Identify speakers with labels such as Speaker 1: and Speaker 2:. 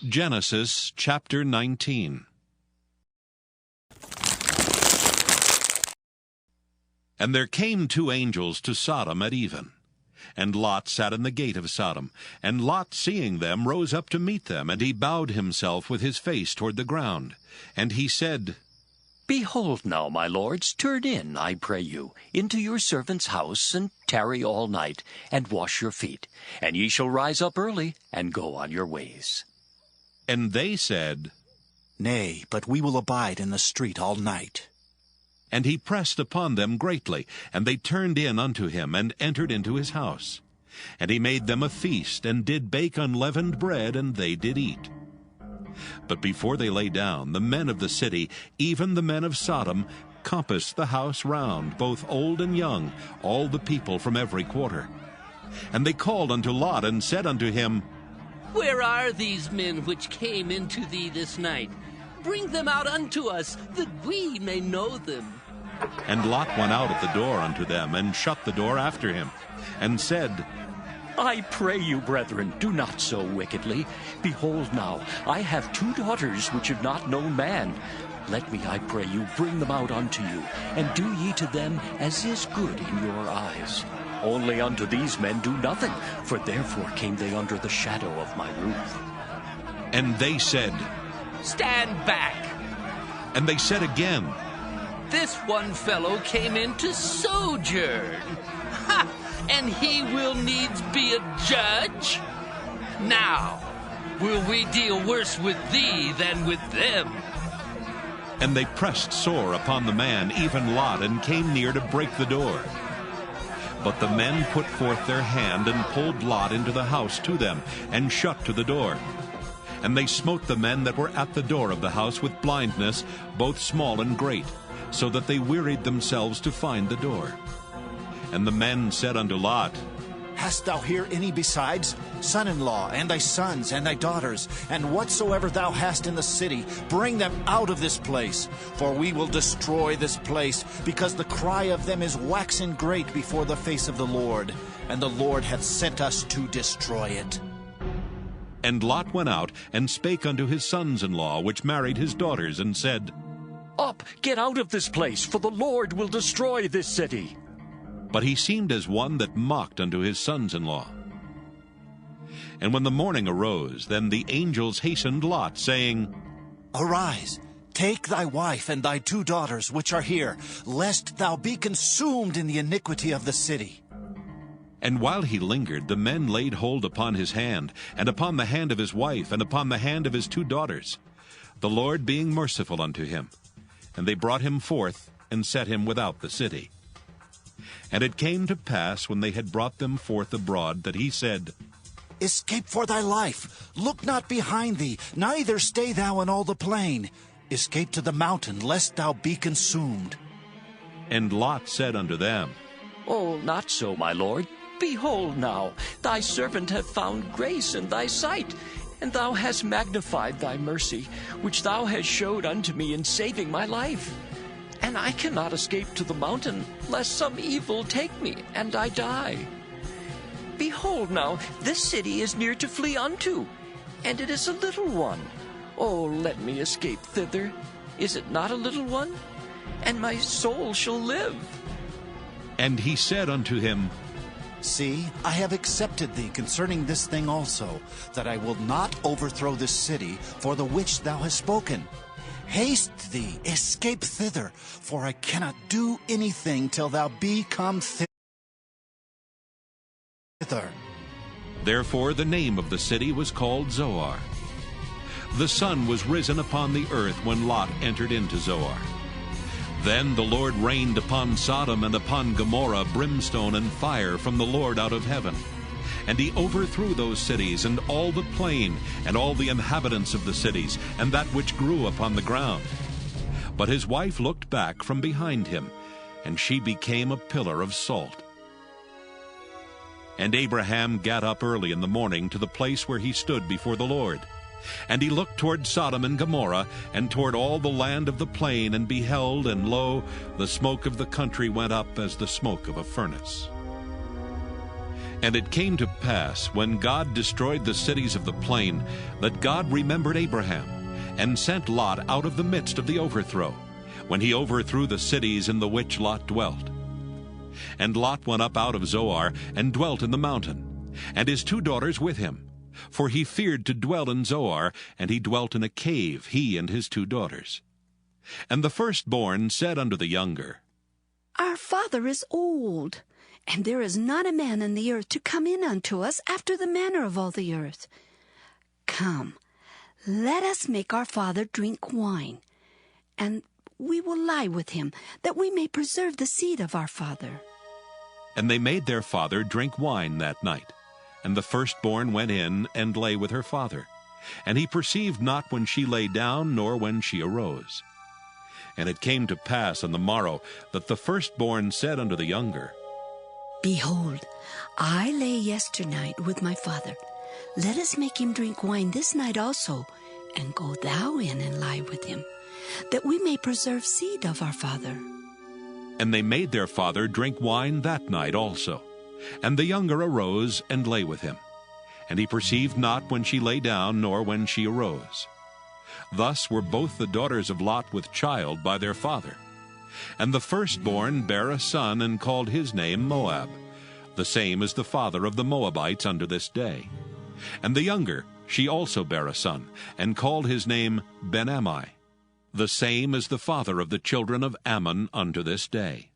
Speaker 1: Genesis chapter 19. And there came two angels to Sodom at even. And Lot sat in the gate of Sodom. And Lot, seeing them, rose up to meet them, and he bowed himself with his face toward the ground. And he said,
Speaker 2: Behold now, my lords, turn in, I pray you, into your servant's house, and tarry all night, and wash your feet. And ye shall rise up early, and go on your ways.
Speaker 1: And they said,
Speaker 3: Nay, but we will abide in the street all night.
Speaker 1: And he pressed upon them greatly, and they turned in unto him, and entered into his house. And he made them a feast, and did bake unleavened bread, and they did eat. But before they lay down, the men of the city, even the men of Sodom, compassed the house round, both old and young, all the people from every quarter. And they called unto Lot, and said unto him,
Speaker 4: Where are these men which came into thee this night? Bring them out unto us, that we may know them.
Speaker 1: And Lot went out at the door unto them, and shut the door after him, and said,
Speaker 2: I pray you, brethren, do not so wickedly. Behold now, I have two daughters which have not known man. Let me, I pray you, bring them out unto you, and do ye to them as is good in your eyes. Only unto these men do nothing, for therefore came they under the shadow of my roof.
Speaker 1: And they said,
Speaker 4: Stand back!
Speaker 1: And they said again,
Speaker 4: This one fellow came in to sojourn. Ha! And he will needs be a judge? Now, will we deal worse with thee than with them?
Speaker 1: And they pressed sore upon the man, even Lot, and came near to break the door. But the men put forth their hand, and pulled Lot into the house to them, and shut to the door. And they smote the men that were at the door of the house with blindness, both small and great, so that they wearied themselves to find the door. And the men said unto Lot,
Speaker 3: Hast thou here any besides? Son-in-law, and thy sons, and thy daughters, and whatsoever thou hast in the city, bring them out of this place. For we will destroy this place, because the cry of them is waxen great before the face of the Lord, and the Lord hath sent us to destroy it.
Speaker 1: And Lot went out, and spake unto his sons-in-law, which married his daughters, and said,
Speaker 2: Up, get out of this place, for the Lord will destroy this city.
Speaker 1: But he seemed as one that mocked unto his sons-in-law. And when the morning arose, then the angels hastened Lot, saying,
Speaker 3: Arise, take thy wife and thy two daughters which are here, lest thou be consumed in the iniquity of the city.
Speaker 1: And while he lingered, the men laid hold upon his hand, and upon the hand of his wife, and upon the hand of his two daughters, the Lord being merciful unto him. And they brought him forth, and set him without the city. And it came to pass, when they had brought them forth abroad, that he said,
Speaker 3: Escape for thy life, look not behind thee, neither stay thou in all the plain. Escape to the mountain, lest thou be consumed.
Speaker 1: And Lot said unto them,
Speaker 2: Oh, not so, my lord. Behold now, thy servant hath found grace in thy sight, and thou hast magnified thy mercy, which thou hast showed unto me in saving my life. And I cannot escape to the mountain, lest some evil take me, and I die. Behold now, this city is near to flee unto, and it is a little one. Oh, let me escape thither. Is it not a little one? And my soul shall live.
Speaker 1: And he said unto him,
Speaker 3: See, I have accepted thee concerning this thing also, that I will not overthrow this city, for the which thou hast spoken. Haste thee, escape thither, for I cannot do anything till thou be come thither.
Speaker 1: Therefore the name of the city was called Zoar. The sun was risen upon the earth when Lot entered into Zoar. Then the Lord rained upon Sodom and upon Gomorrah brimstone and fire from the Lord out of heaven. And he overthrew those cities, and all the plain, and all the inhabitants of the cities, and that which grew upon the ground. But his wife looked back from behind him, and she became a pillar of salt. And Abraham gat up early in the morning to the place where he stood before the Lord. And he looked toward Sodom and Gomorrah, and toward all the land of the plain, and beheld, and lo, the smoke of the country went up as the smoke of a furnace. And it came to pass, when God destroyed the cities of the plain, that God remembered Abraham, and sent Lot out of the midst of the overthrow, when he overthrew the cities in the which Lot dwelt. And Lot went up out of Zoar, and dwelt in the mountain, and his 2 daughters with him. For he feared to dwell in Zoar, and he dwelt in a cave, he and his 2 daughters. And the firstborn said unto the younger,
Speaker 5: Our father is old, and there is not a man in the earth to come in unto us after the manner of all the earth. Come, let us make our father drink wine, and we will lie with him, that we may preserve the seed of our father.
Speaker 1: And they made their father drink wine that night. And the firstborn went in and lay with her father. And he perceived not when she lay down, nor when she arose. And it came to pass on the morrow that the firstborn said unto the younger,
Speaker 5: Behold, I lay yesternight with my father. Let us make him drink wine this night also, and go thou in and lie with him, that we may preserve seed of our father.
Speaker 1: And they made their father drink wine that night also. And the younger arose and lay with him. And he perceived not when she lay down, nor when she arose. Thus were both the daughters of Lot with child by their father. And the firstborn bare a son, and called his name Moab. The same is the father of the Moabites unto this day. And the younger, she also bare a son, and called his name Ben-Ammi. The same is the father of the children of Ammon unto this day.